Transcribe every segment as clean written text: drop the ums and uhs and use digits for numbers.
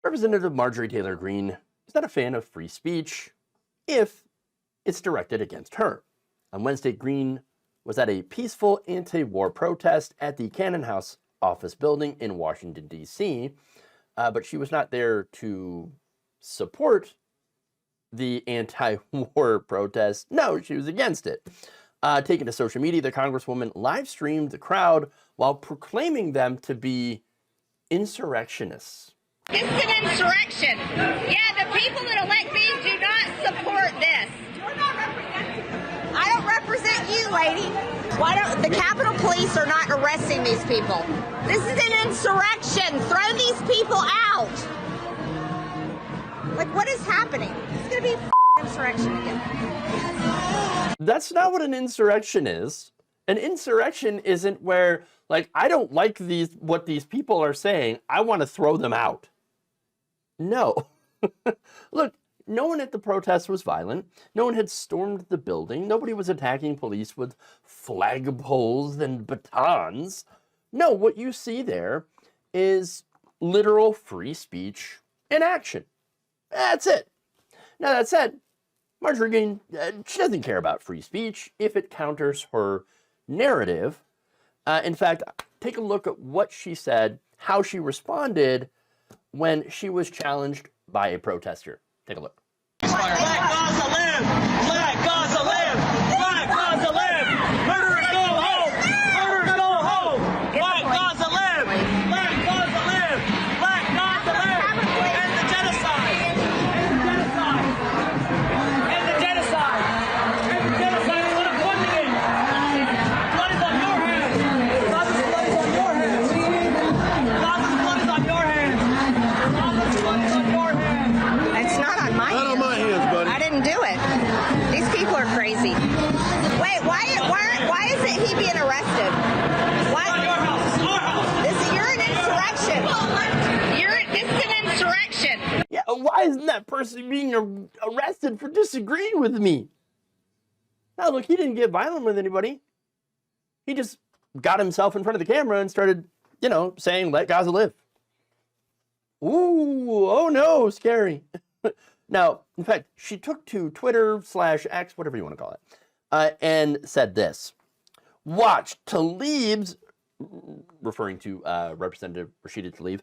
Representative Marjorie Taylor Greene is not a fan of free speech if it's directed against her. On Wednesday, Greene was at a peaceful anti-war protest at the Cannon House office building in Washington, D.C., but she was not there to support the anti-war protest. No, she was against it. Taken to social media, the Congresswoman live-streamed the crowd while proclaiming them to be insurrectionists. This is an insurrection. Yeah, the people that elect me do not support this. You're not representing. I don't represent you, lady. Why don't the Capitol Police are not arresting these people? This is an insurrection. Throw these people out. Like, what is happening? It's going to be an insurrection again. That's not what an insurrection is. An insurrection isn't where, like, I don't like what these people are saying. I want to throw them out. No. Look, no one at the protest was violent. No one had stormed the building. Nobody was attacking police with flagpoles and batons. No, what you see there is literal free speech in action. That's it. Now, that said, Marjorie Greene, she doesn't care about free speech if it counters her narrative. In fact, take a look at what she said, how she responded when she was challenged by a protester. Take a look. Black Gaza live! Black Gaza live! Black Gaza live! Murderers go home! Murderers go home! Black Gaza live! Black Gaza live! Black Gaza live! End the genocide! End the genocide! End the genocide! End the genocide! What a funding! Blood is on your hands! Gaza's blood is on your hands! Gaza's blood is on your hands! Gaza's blood is on your hands! It's not on my hands. Not on my hands, buddy. I didn't do it. These people are crazy. Wait, why isn't he being arrested? Why? Your house! Our house! You're an insurrection. This is an insurrection. Yeah, why isn't that person being arrested for disagreeing with me? Now, look, he didn't get violent with anybody. He just got himself in front of the camera and started, saying, let Gaza live. Ooh, oh no, scary. Now, in fact, she took to Twitter/X, whatever you want to call it, and said this. Watch Tlaib's, referring to Representative Rashida Tlaib,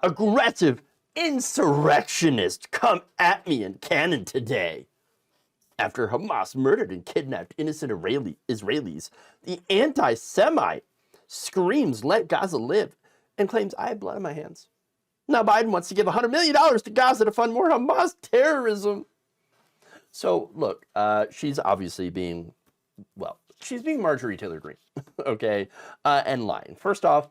aggressive insurrectionist come at me in Cannon today. After Hamas murdered and kidnapped innocent Israelis, the anti-Semite screams, let Gaza live, and claims, I have blood on my hands. Now Biden wants to give $100 million to Gaza to fund more Hamas terrorism. So, look, she's obviously being, she's being Marjorie Taylor Greene, okay, and lying. First off,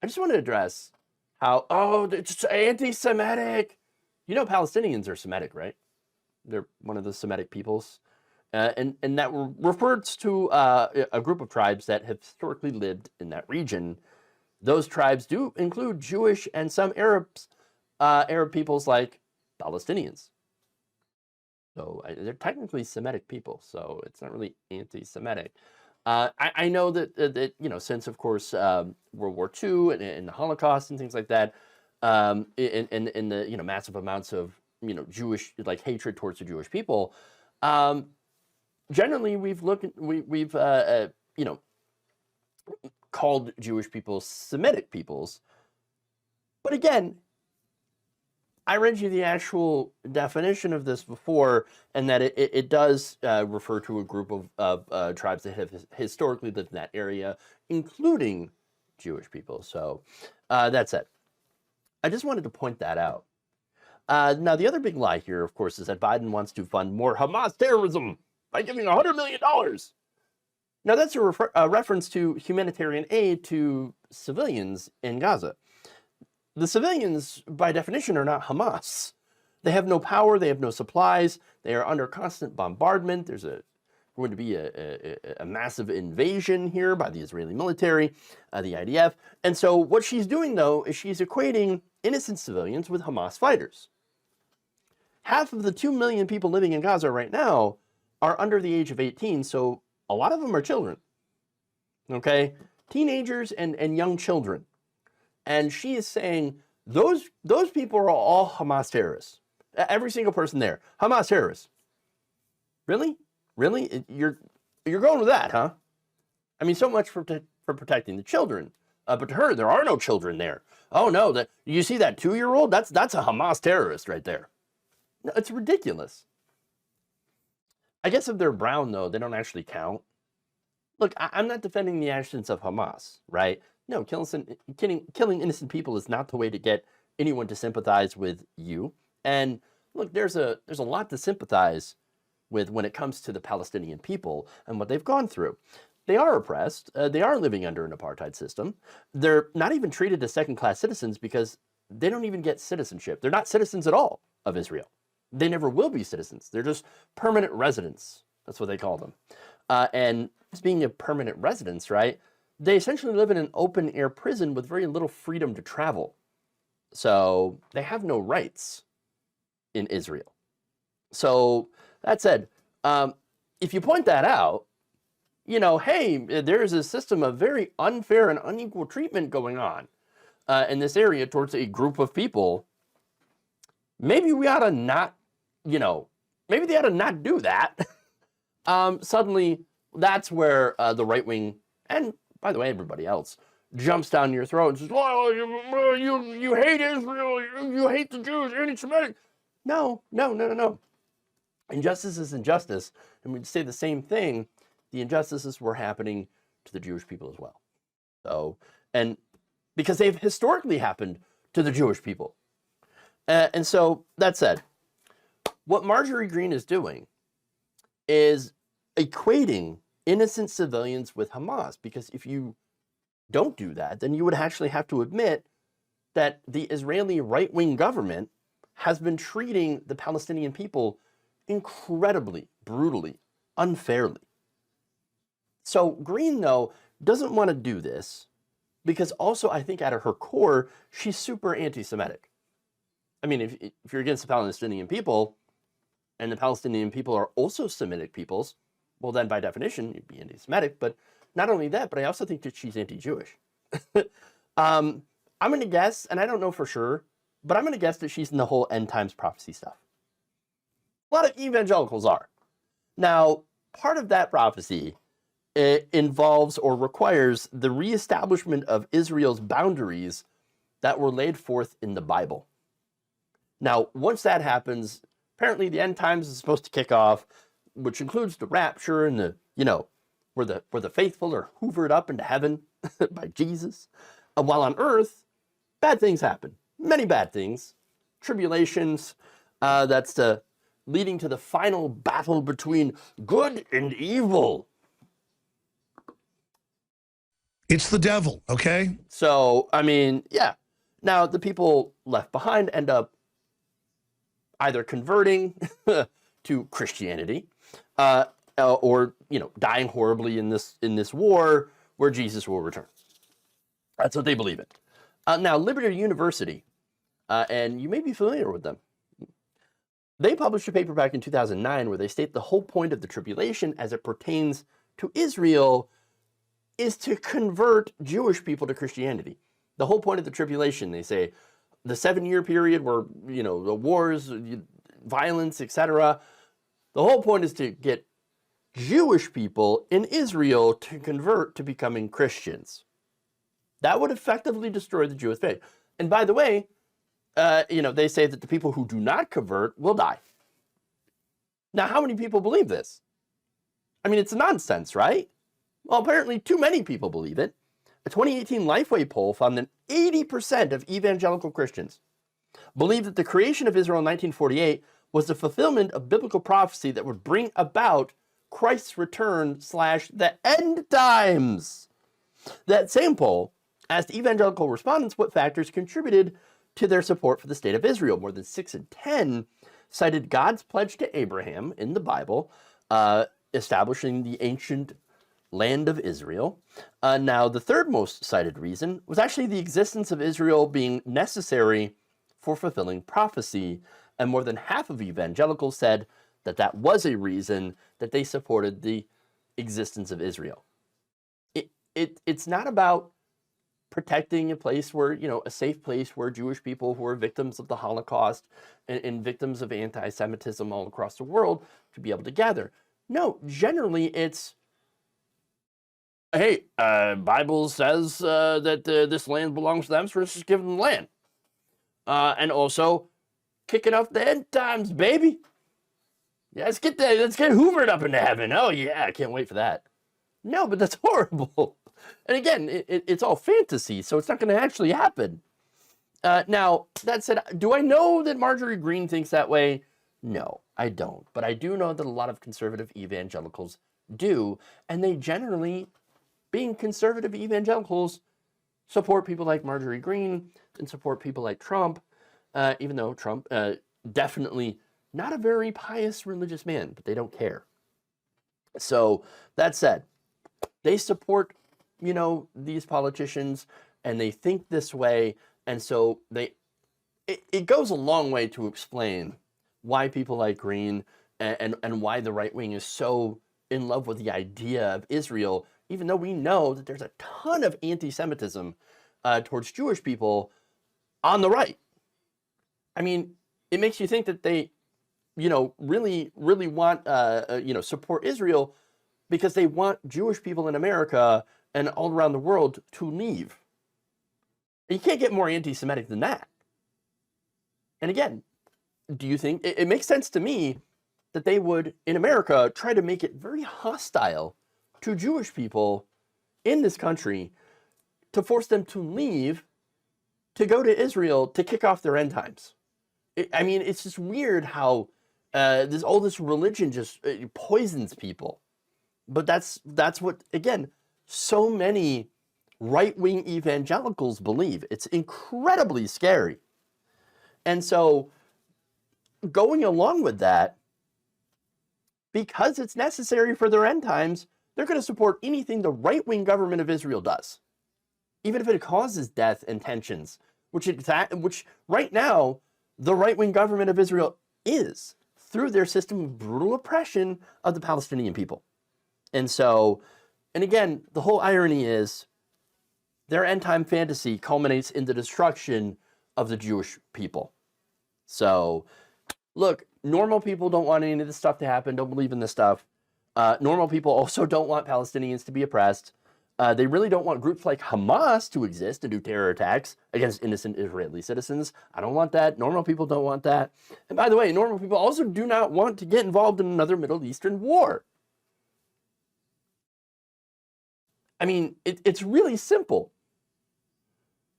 I just want to address how, it's anti-Semitic. You know Palestinians are Semitic, right? They're one of the Semitic peoples. And that refers to a group of tribes that have historically lived in that region. Those tribes do include Jewish and some Arab peoples like Palestinians. So they're technically Semitic people, so it's not really anti-Semitic. I know that since, of course, World War II and the Holocaust and things like that, and the massive amounts of Jewish hatred towards the Jewish people, generally we've called Jewish people Semitic peoples. But again, I read you the actual definition of this before, and that it does refer to a group of tribes that have historically lived in that area, including Jewish people. So that's it. I just wanted to point that out. Now, the other big lie here, of course, is that Biden wants to fund more Hamas terrorism by giving $100 million. Now, that's a reference to humanitarian aid to civilians in Gaza. The civilians, by definition, are not Hamas. They have no power. They have no supplies. They are under constant bombardment. There's going to be a massive invasion here by the Israeli military, the IDF. And so what she's doing, though, is she's equating innocent civilians with Hamas fighters. Half of the 2 million people living in Gaza right now are under the age of 18, so a lot of them are children, okay? Teenagers and young children. And she is saying those people are all Hamas terrorists. Every single person there, Hamas terrorists. Really? Really? You're going with that, huh? I mean, so much for protecting the children. But to her, there are no children there. Oh no, you see that 2-year-old? That's a Hamas terrorist right there. No, it's ridiculous. I guess if they're brown, though, they don't actually count. Look, I'm not defending the actions of Hamas, right? No, killing innocent people is not the way to get anyone to sympathize with you. And look, there's a lot to sympathize with when it comes to the Palestinian people and what they've gone through. They are oppressed. They are living under an apartheid system. They're not even treated as second-class citizens because they don't even get citizenship. They're not citizens at all of Israel. They never will be citizens. They're just permanent residents. That's what they call them. And as being a permanent residence, right, they essentially live in an open-air prison with very little freedom to travel. So they have no rights in Israel. So that said, if you point that out, hey, there's a system of very unfair and unequal treatment going on in this area towards a group of people. Maybe we ought to not, maybe they ought to not do that. Suddenly, that's where the right wing, and by the way, everybody else, jumps down your throat and says, "Oh, you hate Israel, you hate the Jews, you're anti-Semitic." No. Injustice is injustice, and we'd say the same thing. The injustices were happening to the Jewish people as well. So, and because they've historically happened to the Jewish people. And so, that said, what Marjorie Greene is doing is equating innocent civilians with Hamas, because if you don't do that, then you would actually have to admit that the Israeli right-wing government has been treating the Palestinian people incredibly, brutally, unfairly. So Greene, though, doesn't want to do this because also I think at her core, she's super anti-Semitic. I mean, if you're against the Palestinian people and the Palestinian people are also Semitic peoples, well, then by definition, you'd be anti-Semitic. But not only that, but I also think that she's anti-Jewish. I'm going to guess, and I don't know for sure, but I'm going to guess that she's in the whole end times prophecy stuff. A lot of evangelicals are. Now, part of that prophecy involves or requires the reestablishment of Israel's boundaries that were laid forth in the Bible. Now, once that happens, apparently the end times is supposed to kick off, which includes the rapture and the, where the faithful are hoovered up into heaven by Jesus. While on earth, bad things happen. Many bad things. Tribulations, that's leading to the final battle between good and evil. It's the devil, okay? So, I mean, yeah. Now, the people left behind end up either converting to Christianity or, dying horribly in this war where Jesus will return. That's what they believe in. Now, Liberty University, and you may be familiar with them. They published a paper back in 2009 where they state the whole point of the tribulation as it pertains to Israel is to convert Jewish people to Christianity. The whole point of the tribulation, they say, the 7-year period where, the wars, violence, etc. The whole point is to get Jewish people in Israel to convert to becoming Christians. That would effectively destroy the Jewish faith. And by the way, they say that the people who do not convert will die. Now, how many people believe this? I mean, it's nonsense, right? Well, apparently too many people believe it. A 2018 Lifeway poll found that 80% of evangelical Christians believe that the creation of Israel in 1948 was the fulfillment of biblical prophecy that would bring about Christ's return / the end times. That same poll asked evangelical respondents what factors contributed to their support for the state of Israel. More than 6 in 10 cited God's pledge to Abraham in the Bible, establishing the ancient land of Israel. Now, the third most cited reason was actually the existence of Israel being necessary for fulfilling prophecy, and more than half of evangelicals said that that was a reason that they supported the existence of Israel. It's not about protecting a place where, a safe place where Jewish people who are victims of the Holocaust and victims of anti-Semitism all across the world to be able to gather. No, generally it's, hey, Bible says that this land belongs to them, so let's just give them the land. And also, kicking off the end times, baby. Yeah, let's get Hoovered up into heaven. Oh yeah, I can't wait for that. No, but that's horrible. And again, it's all fantasy, so it's not going to actually happen. Now, that said, do I know that Marjorie Greene thinks that way? No, I don't. But I do know that a lot of conservative evangelicals do, and they generally, being conservative evangelicals, support people like Marjorie Greene and support people like Trump, even though Trump definitely not a very pious religious man, but they don't care. So that said, they support, these politicians, and they think this way, and so it goes a long way to explain why people like Greene and why the right wing is so in love with the idea of Israel, even though we know that there's a ton of anti-Semitism towards Jewish people on the right. I mean, it makes you think that they, really, really want, support Israel because they want Jewish people in America and all around the world to leave. You can't get more anti-Semitic than that. And again, do you think it makes sense to me that they would, in America, try to make it very hostile to Jewish people in this country to force them to leave, to go to Israel, to kick off their end times? It's just weird how all this religion just poisons people. But that's what, again, so many right-wing evangelicals believe. It's incredibly scary. And so going along with that, because it's necessary for their end times, they're going to support anything the right-wing government of Israel does, even if it causes death and tensions, which right now the right-wing government of Israel is, through their system of brutal oppression of the Palestinian people. And so, and again, the whole irony is their end-time fantasy culminates in the destruction of the Jewish people. So, look, normal people don't want any of this stuff to happen, don't believe in this stuff. Normal people also don't want Palestinians to be oppressed. They really don't want groups like Hamas to exist and do terror attacks against innocent Israeli citizens. I don't want that. Normal people don't want that. And by the way, normal people also do not want to get involved in another Middle Eastern war. I mean, it's really simple.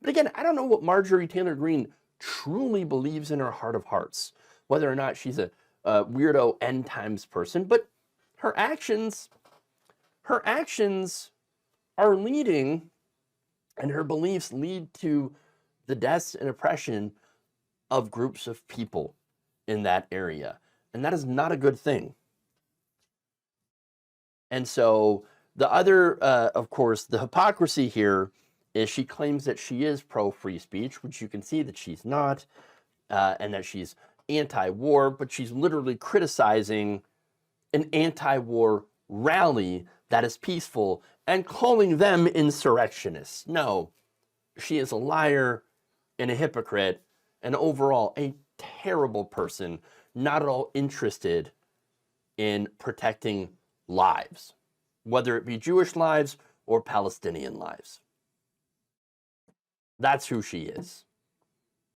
But again, I don't know what Marjorie Taylor Greene truly believes in her heart of hearts, whether or not she's a weirdo end times person, but her actions are leading, and her beliefs lead to the deaths and oppression of groups of people in that area. And that is not a good thing. And so the other, of course, the hypocrisy here is she claims that she is pro-free speech, which you can see that she's not, and that she's anti-war, but she's literally criticizing an anti-war rally that is peaceful and calling them insurrectionists. No, she is a liar and a hypocrite and overall a terrible person, not at all interested in protecting lives, whether it be Jewish lives or Palestinian lives. That's who she is.